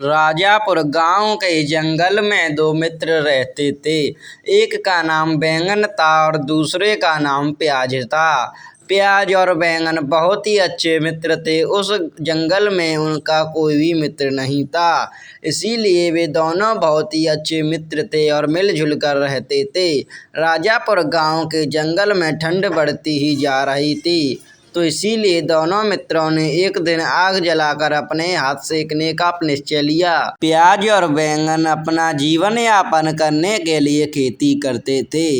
राजापुर गांव के जंगल में दो मित्र रहते थे। एक का नाम बैंगन था और दूसरे का नाम प्याज था। प्याज और बैंगन बहुत ही अच्छे मित्र थे। उस जंगल में उनका कोई भी मित्र नहीं था, इसीलिए वे दोनों बहुत ही अच्छे मित्र थे और मिलजुल कर रहते थे। राजापुर गांव के जंगल में ठंड बढ़ती ही जा रही थी, तो इसीलिए दोनों मित्रों ने एक दिन आग जलाकर अपने हाथ सेकने का निश्चय लिया। प्याज और बैंगन अपना जीवन यापन करने के लिए खेती करते थे।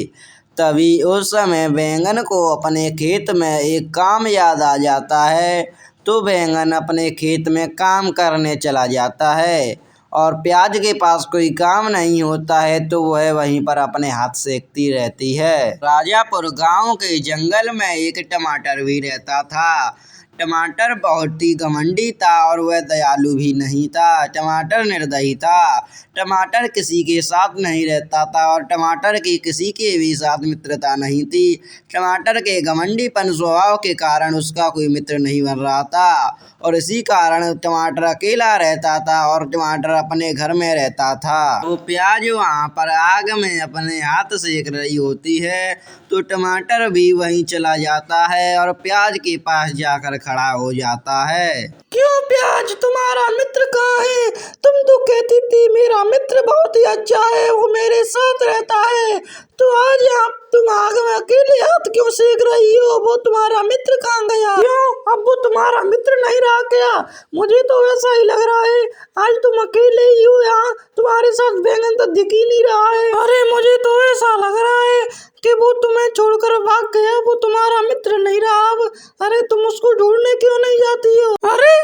तभी उस समय बैंगन को अपने खेत में एक काम याद आ जाता है, तो बैंगन अपने खेत में काम करने चला जाता है और प्याज के पास कोई काम नहीं होता है, तो वह वहीं पर अपने हाथ सेकती रहती है। राजापुर गांव के जंगल में एक टमाटर भी रहता था। टमाटर बहुत ही घमंडी था और वह दयालु भी नहीं था। टमाटर निर्दयी था। टमाटर किसी के साथ नहीं रहता था और टमाटर की किसी के भी साथ मित्रता नहीं थी। टमाटर के घमंडीपन स्वभाव के कारण उसका कोई मित्र नहीं बन रहा था और इसी कारण टमाटर अकेला रहता था और टमाटर अपने घर में रहता था। तो प्याज वहाँ पर आग में अपने हाथ सेक रही होती है, तो टमाटर भी वहीं चला जाता है और प्याज के पास जाकर खड़ा हो जाता है। क्यों प्याज, तुम्हारा मित्र कहाँ है? तुम तो कहती थी मेरा मित्र बहुत ही अच्छा है, वो मेरे साथ रहता है, तो आज यहाँ तुम आग में अकेले हाथ क्यों सेक रही हो? वो तुम्हारा मित्र कहाँ गया? क्यों अब वो तुम्हारा मित्र नहीं रहा क्या? मुझे तो ऐसा ही लग रहा है, आज तुम अकेले ही हो यहाँ, तुम्हारे साथ बैंगन तो दिख ही नहीं रहा है। अरे मुझे तो ऐसा लग रहा है कि वो तुम्हें छोड़कर भाग गया, वो तुम्हारा मित्र नहीं रहा अब। अरे तुम उसको ढूंढने क्यों नहीं जाती हो? अरे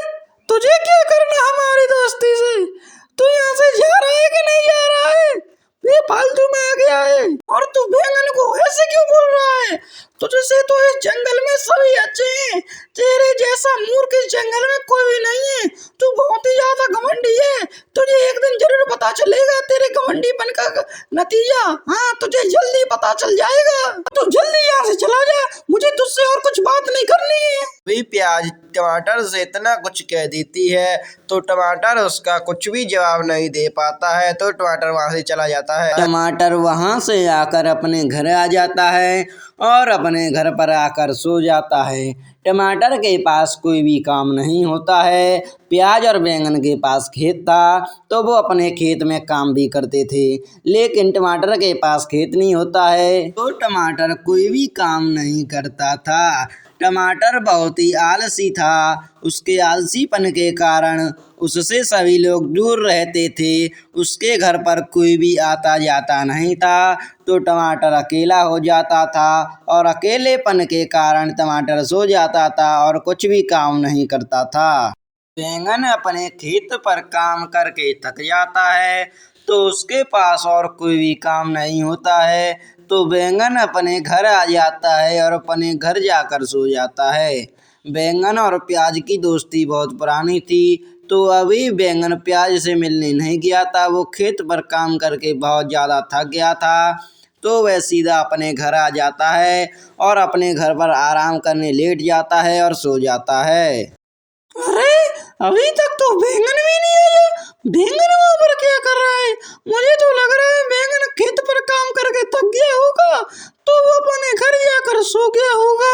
तुझे क्या करना हमारी दोस्ती से? तू यहाँ से जा रहा है कि नहीं जा रहा है? ये फालतू में आ गया है और तू बैंगन को ऐसे क्यों बोल रहा है? तुझसे तो इस जंगल में सभी अच्छे हैं, तेरे जैसा मूर्ख इस जंगल में कोई भी नहीं है। तू बहुत ही ज्यादा घमंडी है, तुझे एक दिन जरूर पता चलेगा तेरे घमंडीपन का नतीजा। हाँ, तुझे जल्दी पता चल जाएगा। तो जल्दी यहाँ से चला जा, मुझे तुझसे और कुछ बात नहीं करनी है। भी प्याज टमाटर से इतना कुछ कह देती है, तो टमाटर उसका कुछ भी जवाब नहीं दे पाता है, तो टमाटर वहां से चला जाता है। टमाटर वहां से आकर अपने घर आ जाता है और अपने घर पर आकर सो जाता है। टमाटर के पास कोई भी काम नहीं होता है। प्याज और बैंगन के पास खेत था, तो वो अपने खेत में काम भी करते थे, लेकिन टमाटर के पास खेत नहीं होता है, तो टमाटर कोई भी काम नहीं करता था। टमाटर बहुत ही आलसी था। उसके आलसीपन के कारण उससे सभी लोग दूर रहते थे। उसके घर पर कोई भी आता जाता नहीं था, तो टमाटर अकेला हो जाता था और अकेलेपन के कारण टमाटर सो जाता था और कुछ भी काम नहीं करता था। बैंगन अपने खेत पर काम करके थक जाता है, तो उसके पास और कोई भी काम नहीं होता है, तो बैंगन अपने घर आ जाता है और अपने घर जाकर सो जाता है। बैंगन और प्याज की दोस्ती बहुत पुरानी थी, तो अभी बैंगन प्याज से मिलने नहीं गया था। वो खेत पर काम करके बहुत ज़्यादा थक गया था, तो वह सीधा अपने घर आ जाता है और अपने घर पर आराम करने लेट जाता है और सो जाता है। अरे अभी तक तो बैंगन भी नहीं आया। बैंगन वहाँ पर क्या कर रहा है? मुझे तो लग रहा है बैंगन खेत पर काम करके थक गया होगा, तो वो अपने घर जाकर सो गया होगा।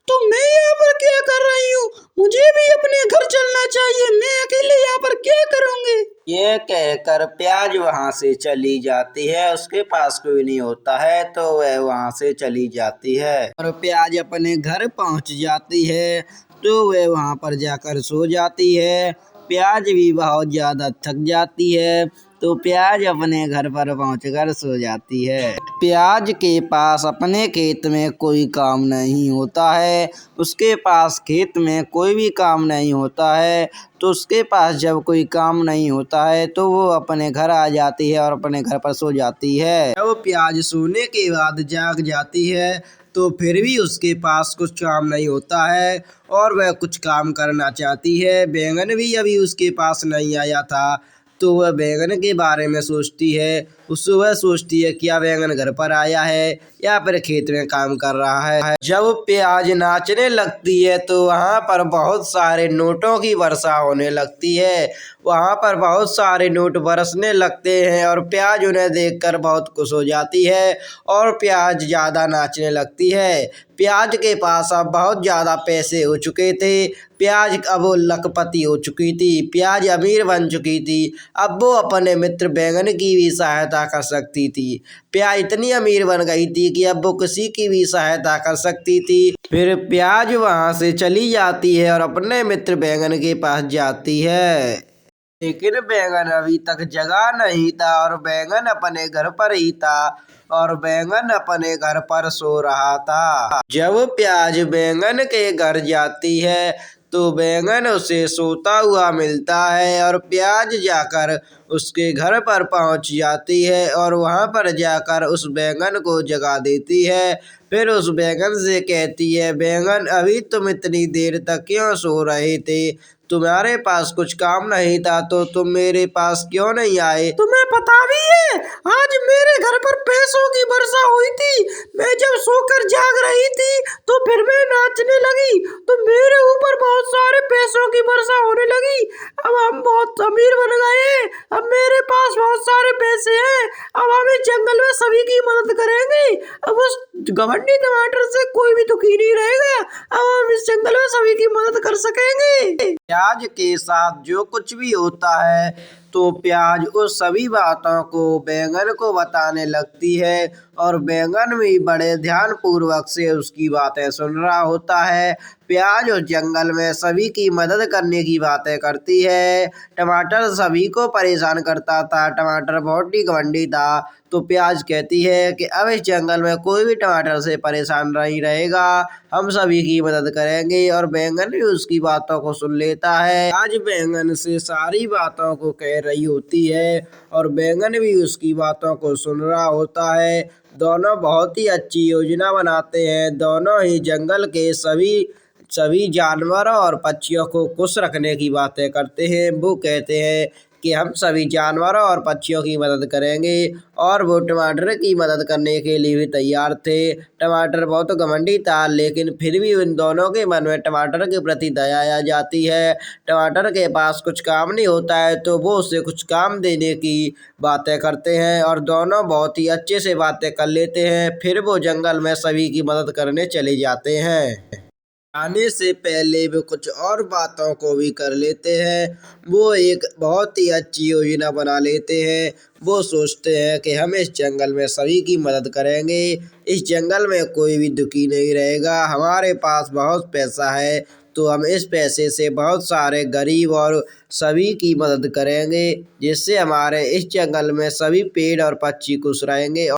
तो मैं यहाँ पर क्या कर रही हूँ? मुझे भी अपने घर चलना चाहिए, मैं अकेले यहाँ पर क्या करूँगी? ये कहकर प्याज वहां से चली जाती है। उसके पास कोई नहीं होता है, तो वह वहां से चली जाती है और प्याज अपने घर पहुंच जाती है, तो वह वहां पर जाकर सो जाती है। प्याज भी बहुत ज्यादा थक जाती है, तो प्याज अपने घर पर पहुंचकर सो जाती है। प्याज के पास अपने खेत में कोई काम नहीं होता है। उसके पास खेत में कोई भी काम नहीं होता है, तो उसके पास जब कोई काम नहीं होता है, तो वो अपने घर आ जाती है और अपने घर पर सो जाती है। जब प्याज सोने के बाद जाग जाती है, तो फिर भी उसके पास कुछ काम नहीं होता है और वह कुछ काम करना चाहती है। बैंगन भी अभी उसके पास नहीं आया था, तो वह बैंगन के बारे में सोचती है। उससे वह सोचती है क्या बैंगन घर पर आया है या फिर खेत में काम कर रहा है। जब प्याज नाचने लगती है तो वहाँ पर बहुत सारे नोटों की वर्षा होने लगती है। वहाँ पर बहुत सारे नोट बरसने लगते हैं और प्याज उन्हें देखकर बहुत खुश हो जाती है और प्याज ज़्यादा नाचने लगती है। प्याज के पास अब बहुत ज़्यादा पैसे हो चुके थे। प्याज अब लखपति हो चुकी थी। प्याज अमीर बन चुकी थी। अब वो अपने मित्र बैंगन की भी सहायता कर सकती थी। प्याज इतनी अमीर बन गई थी कि अब वो किसी की भी सहायता कर सकती थी। फिर प्याज वहाँ से चली जाती है और अपने मित्र बैंगन के पास जाती है। लेकिन बैंगन अभी तक जगा नहीं था और बैंगन अपने घर पर ही था और बैंगन अपने घर पर सो रहा था। जब प्याज बैंगन के घर जाती है तो बैंगन उसे सोता हुआ मिलता है और प्याज जाकर उसके घर पर पहुंच जाती है और वहां पर जाकर उस बैंगन को जगा देती है। फिर उस बैंगन से कहती है, बैंगन अभी तुम इतनी देर तक क्यों सो रहे थे? तुम्हारे पास कुछ काम नहीं था तो तुम मेरे पास क्यों नहीं आए? तुम्हें पता भी है आज मेरे घर पर पैसों की वर्षा हुई थी। मैं जब सोकर जाग रही थी तो फिर मैं नाचने लगी तो मेरे ऊपर बहुत सारे पैसों की वर्षा होने लगी। अब हम बहुत अमीर बन गए। अब मेरे पास बहुत सारे पैसे हैं। अब हम इस जंगल में सभी की मदद करेंगे। अब उस घमंडी टमाटर से कोई भी दुखी नहीं रहेगा। अब हम इस जंगल में सभी की मदद कर सकेंगे। प्याज के साथ जो कुछ भी होता है तो प्याज उस सभी बातों को बैंगन को बताने लगती है और बैंगन भी बड़े ध्यान पूर्वक से उसकी बातें सुन रहा होता है। प्याज उस जंगल में सभी की मदद करने की बातें करती है। टमाटर सभी को परेशान करता था। टमाटर बहुत ही घमंडी था। तो प्याज कहती है कि अब इस जंगल में कोई भी टमाटर से परेशान नहीं रहेगा। हम सभी की मदद करेंगे और बैंगन भी उसकी बातों को सुन लेता है। आज बैंगन से सारी बातों को कह रही होती है और बैंगन भी उसकी बातों को सुन रहा होता है। दोनों बहुत ही अच्छी योजना बनाते हैं। दोनों ही जंगल के सभी जानवरों और पक्षियों को खुश रखने की बातें करते हैं। वो कहते हैं कि हम सभी जानवरों और पक्षियों की मदद करेंगे और वो टमाटर की मदद करने के लिए भी तैयार थे। टमाटर बहुत घमंडी था लेकिन फिर भी उन दोनों के मन में टमाटर के प्रति दया आ जाती है। टमाटर के पास कुछ काम नहीं होता है तो वो उसे कुछ काम देने की बातें करते हैं और दोनों बहुत ही अच्छे से बातें कर लेते हैं। फिर वो जंगल में सभी की मदद करने चले जाते हैं। आने से पहले वो कुछ और बातों को भी कर लेते हैं। वो एक बहुत ही अच्छी योजना बना लेते हैं। वो सोचते हैं कि हम इस जंगल में सभी की मदद करेंगे। इस जंगल में कोई भी दुखी नहीं रहेगा। हमारे पास बहुत पैसा है तो हम इस पैसे से बहुत सारे गरीब और सभी की मदद करेंगे जिससे हमारे इस जंगल में सभी पेड़ और पक्षी खुश रहेंगे।